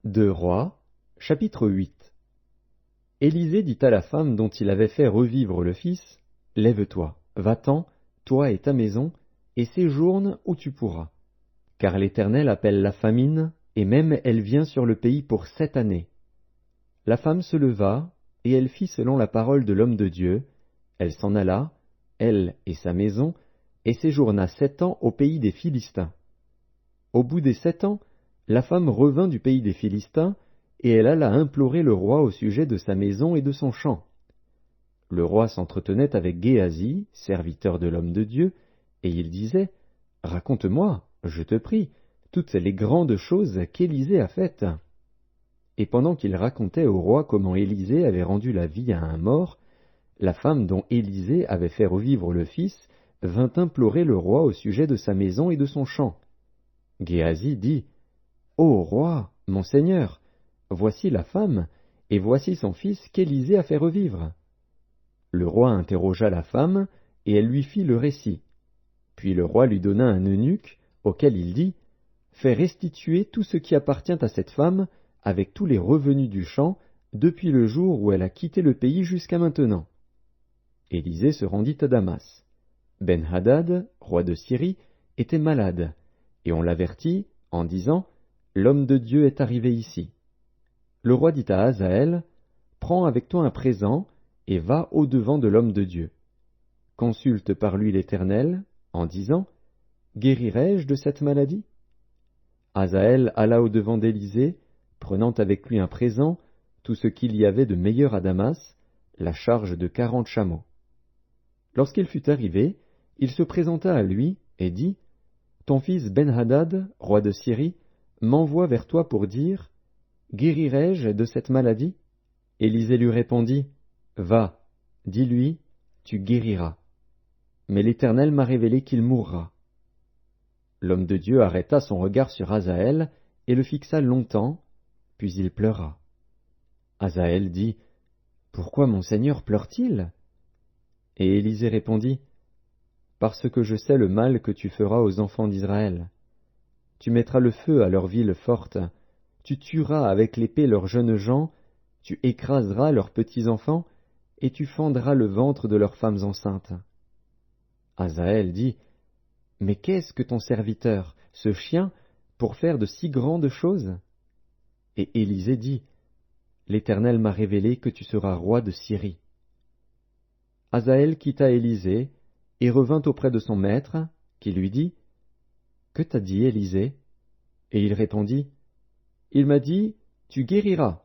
Deux Rois, chapitre 8. Élisée dit à la femme dont il avait fait revivre le fils, « Lève-toi, va-t'en, toi et ta maison, et séjourne où tu pourras. Car l'Éternel appelle la famine, et même elle vient sur le pays pour 7 années. » La femme se leva, et elle fit selon la parole de l'homme de Dieu. Elle s'en alla, elle et sa maison, et séjourna 7 ans au pays des Philistins. Au bout des 7 ans, la femme revint du pays des Philistins, et elle alla implorer le roi au sujet de sa maison et de son champ. Le roi s'entretenait avec Géasi, serviteur de l'homme de Dieu, et il disait, « Raconte-moi, je te prie, toutes les grandes choses qu'Élisée a faites. » Et pendant qu'il racontait au roi comment Élisée avait rendu la vie à un mort, la femme dont Élisée avait fait revivre le fils vint implorer le roi au sujet de sa maison et de son champ. Géasi dit, « Ô roi, mon seigneur, voici la femme, et voici son fils qu'Élisée a fait revivre. » Le roi interrogea la femme, et elle lui fit le récit. Puis le roi lui donna un eunuque, auquel il dit, « Fais restituer tout ce qui appartient à cette femme, avec tous les revenus du champ, depuis le jour où elle a quitté le pays jusqu'à maintenant. » Élisée se rendit à Damas. Ben-Hadad, roi de Syrie, était malade, et on l'avertit en disant, « L'homme de Dieu est arrivé ici. » Le roi dit à Hazaël, « Prends avec toi un présent, et va au-devant de l'homme de Dieu. Consulte par lui l'Éternel, en disant, « Guérirai-je de cette maladie ?» Hazaël alla au-devant d'Élisée, prenant avec lui un présent, tout ce qu'il y avait de meilleur à Damas, la charge de 40 chameaux. Lorsqu'il fut arrivé, il se présenta à lui et dit, « Ton fils Ben-Hadad, roi de Syrie, m'envoie vers toi pour dire, « Guérirai-je de cette maladie ?» Élisée lui répondit, « Va, dis-lui, tu guériras. Mais l'Éternel m'a révélé qu'il mourra. » L'homme de Dieu arrêta son regard sur Hazaël et le fixa longtemps, puis il pleura. Hazaël dit, « Pourquoi mon Seigneur pleure-t-il » Et Élisée répondit, « Parce que je sais le mal que tu feras aux enfants d'Israël. Tu mettras le feu à leurs villes fortes, tu tueras avec l'épée leurs jeunes gens, tu écraseras leurs petits-enfants, et tu fendras le ventre de leurs femmes enceintes. » Hazaël dit, « Mais qu'est-ce que ton serviteur, ce chien, pour faire de si grandes choses ?» Et Élisée dit, « L'Éternel m'a révélé que tu seras roi de Syrie. » Hazaël quitta Élisée et revint auprès de son maître, qui lui dit, « Que t'a dit Élisée ?» Et il répondit, « Il m'a dit, tu guériras. »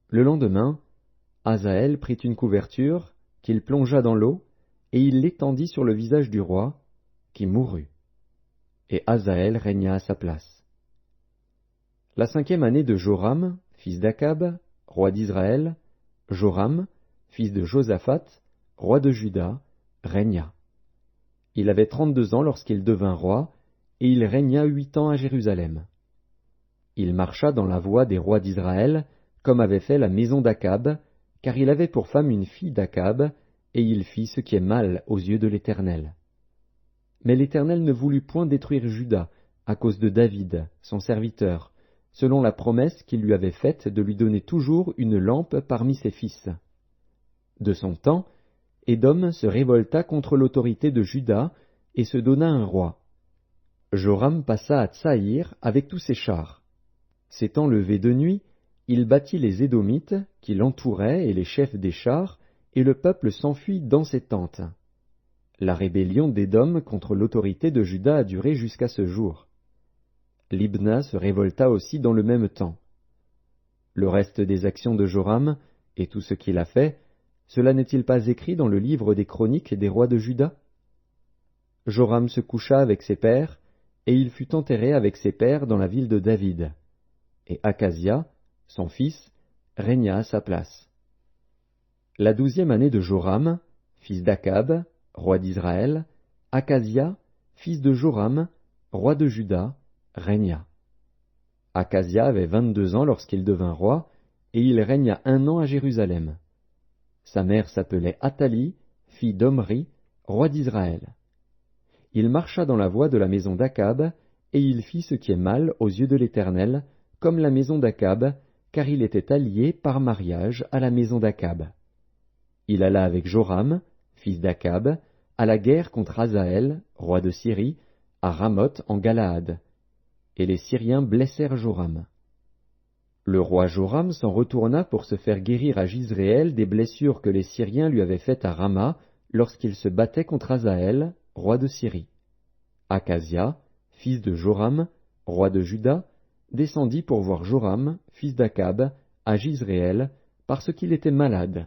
Le lendemain, Hazaël prit une couverture, qu'il plongea dans l'eau, et il l'étendit sur le visage du roi, qui mourut. Et Hazaël régna à sa place. La 5e année de Joram, fils d'Akab, roi d'Israël, Joram, fils de Josaphat, roi de Juda, régna. Il avait 32 ans lorsqu'il devint roi, et il régna 8 ans à Jérusalem. Il marcha dans la voie des rois d'Israël, comme avait fait la maison d'Akab, car il avait pour femme une fille d'Akab, et il fit ce qui est mal aux yeux de l'Éternel. Mais l'Éternel ne voulut point détruire Juda, à cause de David, son serviteur, selon la promesse qu'il lui avait faite de lui donner toujours une lampe parmi ses fils. De son temps, Édom se révolta contre l'autorité de Juda et se donna un roi. Joram passa à Tsaïr avec tous ses chars. S'étant levé de nuit, il battit les Édomites qui l'entouraient et les chefs des chars, et le peuple s'enfuit dans ses tentes. La rébellion d'Édom contre l'autorité de Juda a duré jusqu'à ce jour. Libna se révolta aussi dans le même temps. Le reste des actions de Joram et tout ce qu'il a fait, cela n'est-il pas écrit dans le livre des chroniques des rois de Juda? Joram se coucha avec ses pères, et il fut enterré avec ses pères dans la ville de David. Et Akazia, son fils, régna à sa place. La 12e année de Joram, fils d'Akab, roi d'Israël, Akazia, fils de Joram, roi de Juda, régna. Akazia avait 22 ans lorsqu'il devint roi, et il régna 1 an à Jérusalem. Sa mère s'appelait Athalie, fille d'Omri, roi d'Israël. Il marcha dans la voie de la maison d'Akab, et il fit ce qui est mal aux yeux de l'Éternel, comme la maison d'Akab, car il était allié par mariage à la maison d'Akab. Il alla avec Joram, fils d'Akab, à la guerre contre Hazaël, roi de Syrie, à Ramoth en Galaad. Et les Syriens blessèrent Joram. Le roi Joram s'en retourna pour se faire guérir à Jizréel des blessures que les Syriens lui avaient faites à Rama lorsqu'il se battait contre Hazaël, roi de Syrie. Akazia, fils de Joram, roi de Juda, descendit pour voir Joram, fils d'Akab, à Jizréel, parce qu'il était malade.